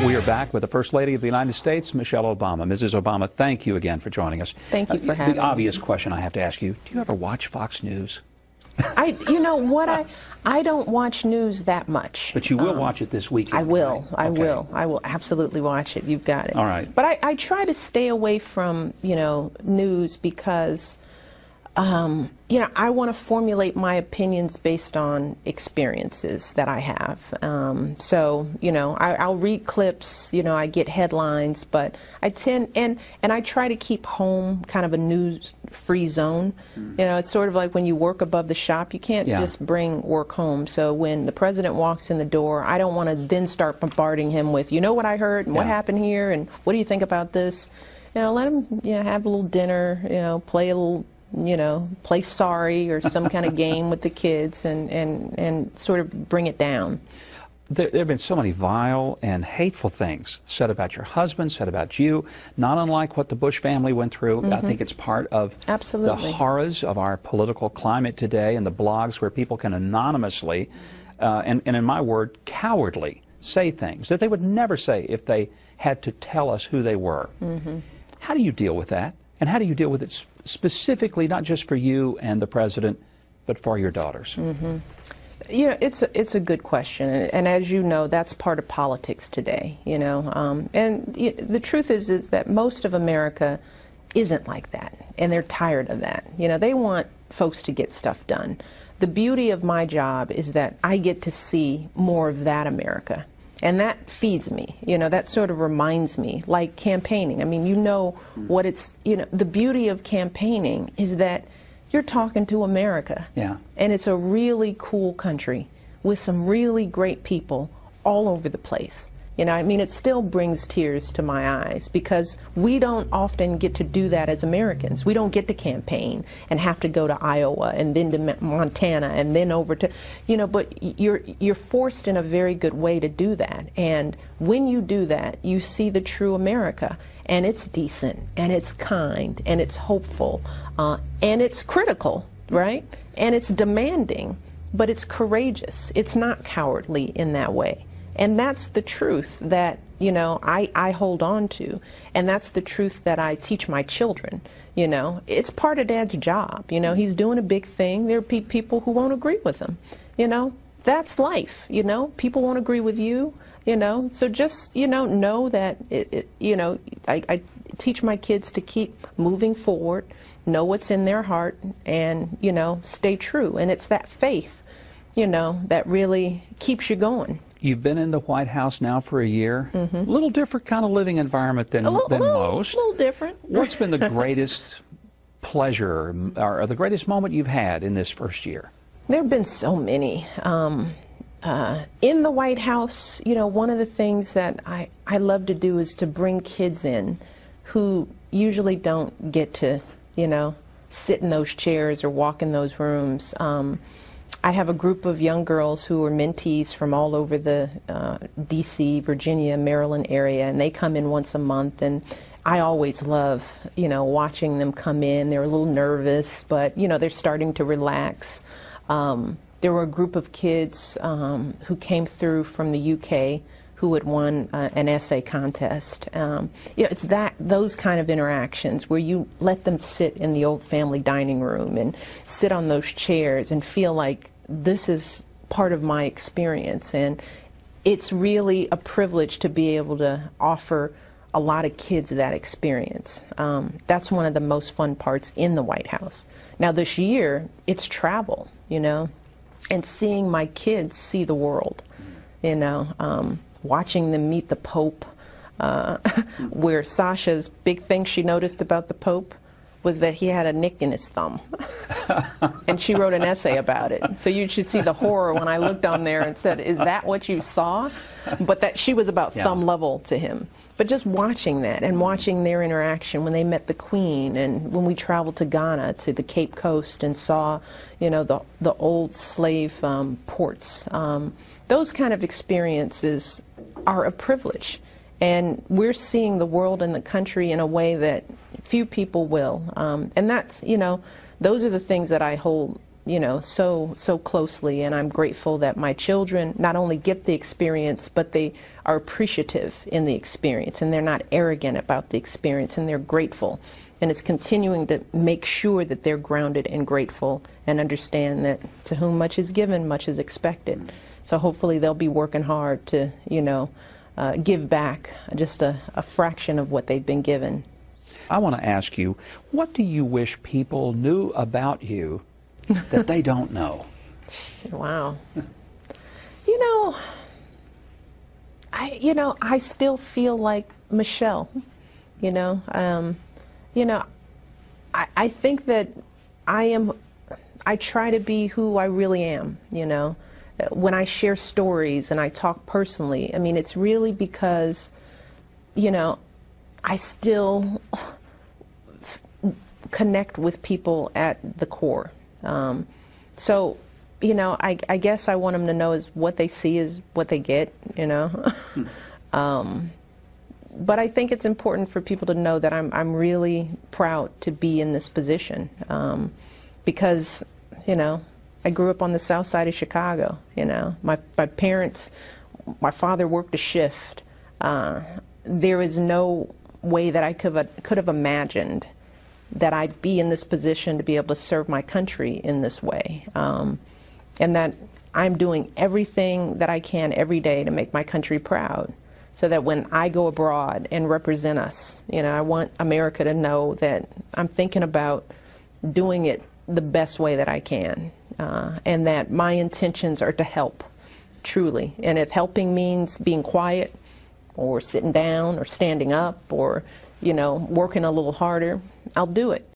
We are back with the First Lady of the United States, Michelle Obama. Mrs. Obama, thank you again for joining us. Thank you for having me. The obvious question I have to ask you, do you ever watch Fox News? You know what, I don't watch news that much. But you will watch it this weekend. I will. Right? I will absolutely watch it. You've got it. All right. But I try to stay away from, news because, I want to formulate my opinions based on experiences that I have. So, I'll read clips, I get headlines, but I tend, and I try to keep home kind of a news-free zone. It's sort of like when you work above the shop, you can't just bring work home. So when the president walks in the door, I don't want to then start bombarding him with, you know what I heard, and what happened here, and what do you think about this? Let him, have a little dinner, play a little, play sorry or some kind of game with the kids and sort of bring it down. There have been so many vile and hateful things said about your husband, said about you, not unlike what the Bush family went through. I think it's part of the horrors of our political climate today and the blogs where people can anonymously, and in my word, cowardly, say things that they would never say if they had to tell us who they were. How do you deal with that? And how do you deal with it specifically, not just for you and the president, but for your daughters? It's a good question, and as you know, that's part of politics today. And the truth is that most of America isn't like that, and they're tired of that. They want folks to get stuff done. The beauty of my job is that I get to see more of that America. And that feeds me, that sort of reminds me, like campaigning. I mean, what it's, the beauty of campaigning is that you're talking to America. Yeah. And it's a really cool country with some really great people all over the place. It still brings tears to my eyes because we don't often get to do that as Americans. We don't get to campaign and have to go to Iowa and then to Montana and then over to, but you're forced in a very good way to do that. And when you do that, you see the true America. And it's decent, and it's kind, and it's hopeful, and it's critical, right? And it's demanding, but it's courageous. It's not cowardly in that way. And that's the truth that, I hold on to. And that's the truth that I teach my children. It's part of Dad's job. He's doing a big thing. There are people who won't agree with him. That's life. People won't agree with you. So just, know that, I teach my kids to keep moving forward, know what's in their heart, and, stay true. And it's that faith, that really keeps you going. You've been in the White House now for a year. A little different kind of living environment than most. A little different. What's been the greatest pleasure or the greatest moment you've had in this first year? There have been so many. In the White House, one of the things that I love to do is to bring kids in who usually don't get to, sit in those chairs or walk in those rooms. I have a group of young girls who are mentees from all over the D.C., Virginia, Maryland area, and they come in once a month, and I always love, watching them come in. They're a little nervous, but, they're starting to relax. There were a group of kids who came through from the UK who had won an essay contest. It's those kind of interactions where you let them sit in the old family dining room and sit on those chairs and feel like this is part of my experience. And it's really a privilege to be able to offer a lot of kids that experience. That's one of the most fun parts in the White House. Now this year, it's travel, and seeing my kids see the world, watching them meet the Pope, where Sasha's big thing she noticed about the Pope was that he had a nick in his thumb. And she wrote an essay about it. So you should see the horror when I looked on there and said, is that what you saw? But that she was about thumb level to him. But just watching that and watching their interaction when they met the Queen and when we traveled to Ghana, to the Cape Coast and saw, the old slave ports. Those kind of experiences are a privilege. And we're seeing the world and the country in a way that few people will. And that's, those are the things that I hold you know, so closely, and I'm grateful that my children not only get the experience, but they are appreciative in the experience, and they're not arrogant about the experience, and they're grateful. And it's continuing to make sure that they're grounded and grateful and understand that to whom much is given, much is expected. So hopefully they'll be working hard to, you know, give back just a fraction of what they've been given. I want to ask you, what do you wish people knew about you that they don't know? Wow. You know, I still feel like Michelle. You know, I think that I try to be who I really am, you know. When I share stories and I talk personally, I mean, it's really because, you know, I still connect with people at the core. So, you know, I guess I want them to know is what they see is what they get, you know. But I think it's important for people to know that I'm really proud to be in this position, because, you know, I grew up on the south side of Chicago. You know, my parents, my father worked a shift. There is no way that I could have imagined that I'd be in this position to be able to serve my country in this way, and that I'm doing everything that I can every day to make my country proud, so that when I go abroad and represent us, you know, I want America to know that I'm thinking about doing it the best way that I can, and that my intentions are to help, truly. And if helping means being quiet or sitting down or standing up or, you know, working a little harder, I'll do it.